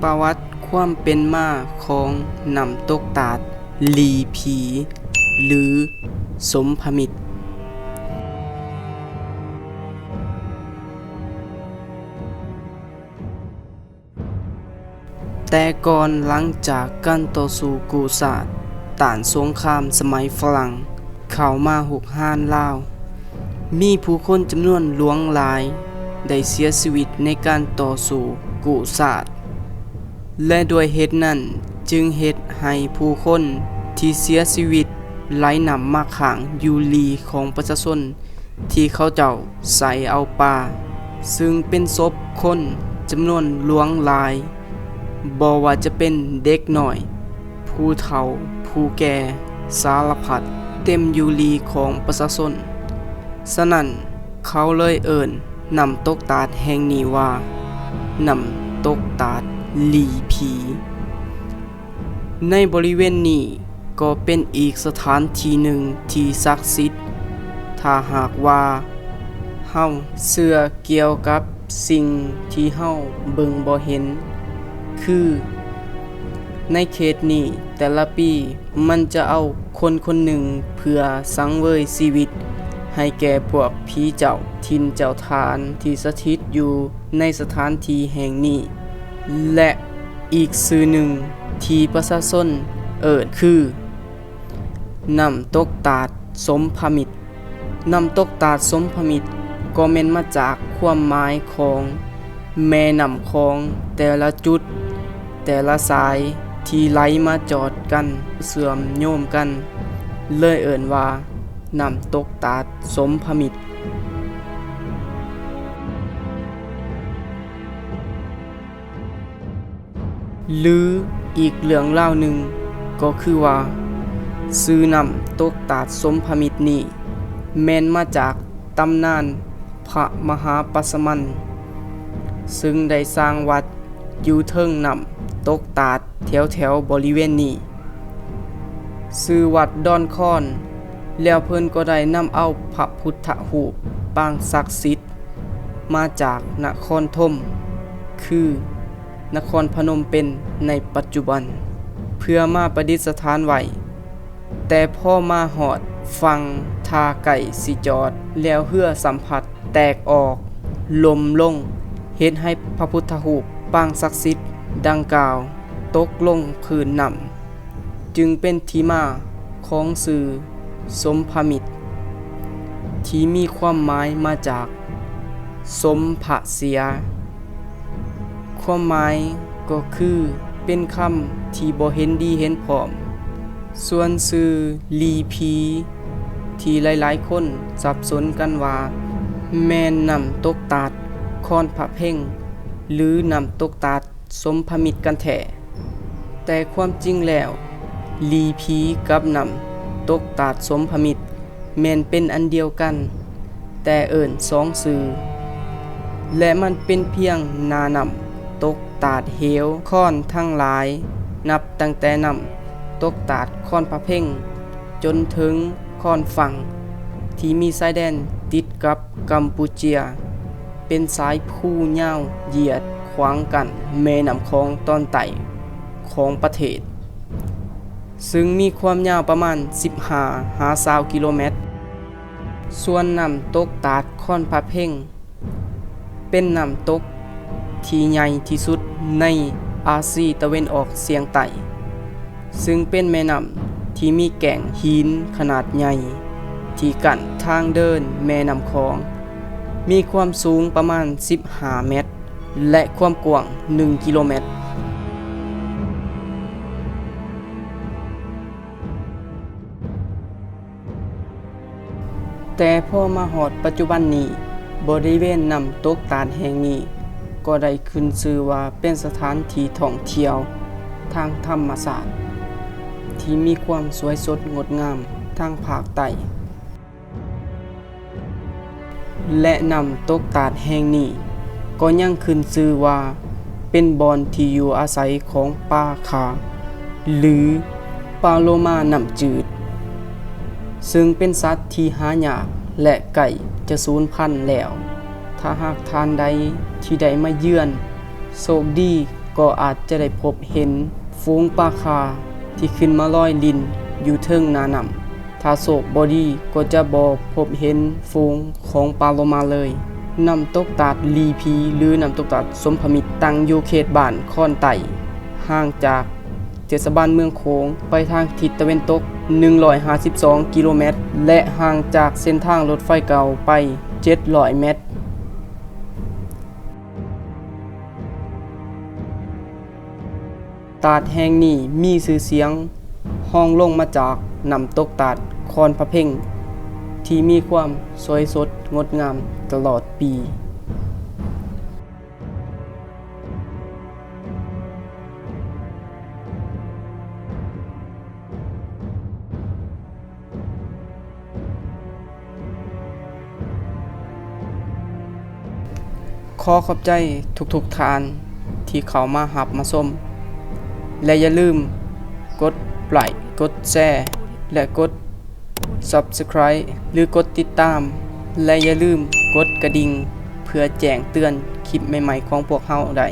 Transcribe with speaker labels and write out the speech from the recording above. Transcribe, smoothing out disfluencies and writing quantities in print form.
Speaker 1: ประวัติความเป็นมาของน้ำตกตาดลีผี หรือสมพมิตรแต่ก่อนหลังจากการต่อสู้กูศาสตร์ต้านสงครามสมัยฝรั่งเข้ามาหุกห้านลาว มีผู้คนจำนวนหลวงหลายได้เสียชีวิตในการต่อสู้กูศาสตร์และด้วยเหตุนั้นจึงเฮ็ดให้ผู้คนที่เสียชีวิตไหลนำมาขังอยู่ลีของประชาชนที่เขาเจ้าใส่เอาปลาซึ่งเป็นศพคนจำนวนหลวงหลายบ่ว่าจะเป็นเด็กน้อย ผู้เฒ่า ผู้แก่สารพัดเต็มอยู่ลีของประชาชนฉะนั้นเขาเลยเอิ้นน้ำตกตาดแห่งนี้ว่าน้ำตกตาดลีผี ในบริเวณนี้ก็เป็นอีกสถานที่หนึ่งที่ศักดิ์สิทธิ์ถ้าหากว่าเฮาเชื่อเกี่ยวกับสิ่งที่เฮาเบิ่งบ่เห็นคือในเขตนี้แต่ละปีมันจะเอาคนคนหนึ่งเพื่อสังเวยชีวิตให้แก่พวกผีเจ้าทินเจ้าทานที่สถิตอยู่ในสถานที่แห่งนี้และอีกชื่อหนึ่งที่ประชาชนเอิ้นคือน้ำตกตาดสมพมิตรน้ำตกตาดสมพมิตรก็แม่นมาจากความหมายของแม่น้ำคลองแต่ละจุดแต่ละสายที่ไหลมาจอดกันเสื่อมโยมกันเลยเอิ้นว่าน้ำตกตาดสมพมิตรหรืออีกเรื่องเล่าหนึ่งก็คือว่าชื่อน้ำตกตาดสมพมิตรนี้แม่นมาจากตำนานพระมหาปัสสมันซึ่งได้สร้างวัดอยู่เทิงน้ำตกตาดแถวบริเวณนี้ชื่อวัดดอนคอนแล้วเพิ่นก็ได้นำเอาพระพุทธรูปปางศักดิ์สิทธิ์มาจากนครธมคือนครพนมเปญในปัจจุบันเพื่อมาประดิษฐานไว้แต่พอมาหอดฟังทาไก่สิจอดแล้วเหือสัมผัสแตกออกลมลงเฮ็ดให้พระพุทธรูปปางศักดิ์สิทธิ์ดังกล่าวตกลงพื้นน้ำจึงเป็นที่มาของชื่อสมพมิตรที่มีความหมายมาจากสมภเสียความหมายก็คือเป็นคำที่บ่เห็นดีเห็นพร้อมส่วนชื่อลีผีที่หลายๆคนสับสนกันว่าแม่นน้ำตกตาดคอนพระเพ่งหรือน้ำตกตาดสมพมิตรกันแท้แต่ความจริงแล้วลีผีกับน้ำตกตาดสมพมิตรแม่นเป็นอันเดียวกันแต่เอิ้นสองชื่อและมันเป็นเพียงนาน้ำตกตาดเหวค้อนทั้งหลายนับตั้งแต่น้ำตกตาดค้อนพระเพ่งจนถึงค้อนฝั่งที่มีชายแดนติดกับกัมพูเชียเป็นสายผู้ยาวเหยียดขวางกันแม่น้ำคลองตอนใต้ของประเทศซึ่งมีความยาวประมาณ15-20กิโลเมตรส่วนน้ำตกตาดค้อนพระเพ่งเป็นน้ำตกที่ใหญ่ที่สุดในอาซีตะวันออกเฉียงใต้ซึ่งเป็นแม่น้ำที่มีแก่งหินขนาดใหญ่ที่กั้นทางเดินแม่น้ำคลองมีความสูงประมาณ15เมตรและความกว้าง1กิโลเมตรแต่พอมาฮอดปัจจุบันนี้บริเวณน้ำตกตาดแห่งนี้ก็ได้ขึ้นชื่อว่าเป็นสถานที่ท่องเที่ยวทางธรรมศาสตร์ที่มีความสวยสดงดงามทางภาคใต้และน้ำตกตาดแห่งนี้ก็ยังขึ้นชื่อว่าเป็นบ่อนที่อยู่อาศัยของปลาคาหรือปลาโลมาน้ำจืดซึ่งเป็นสัตว์ที่หายากและใกล้จะสูญพันธุ์แล้วถ้าหากทานใดที่ได้มาเยือนโชคดี ก็อาจจะได้พบเห็นฝูงปลาคาที่ขึ้นมาลอยลินอยู่เทิงหน้าน้ำถ้าโศกบอดีก็จะบ่พบเห็นฝูงของปลาโลมาเลยน้ำตกตาดลีพีหรือน้ำตกตาดสมพมิตรตั้งอยู่เขตบ้านค่อนไต่ห่างจากเทศบาลเมืองโขงไปทางทิศตะวันตก152กิโลเมตรและห่างจากเส้นทางรถไฟเก่าไป700เมตรตาดแห่งนี้มีชื่อเสียงห้องลงมาจากน้ำตกตาดคอนพะเพ่งที่มีความสวยสดงดงามตลอดปีขอขอบใจทุกๆทานที่เขามาหับมาส้มและอย่าลืมกดไลค์กดแชร์และกด Subscribe หรือกดติดตามและอย่าลืมกดกระดิ่งเพื่อแจ้งเตือนคลิปใหม่ๆของพวกเราได้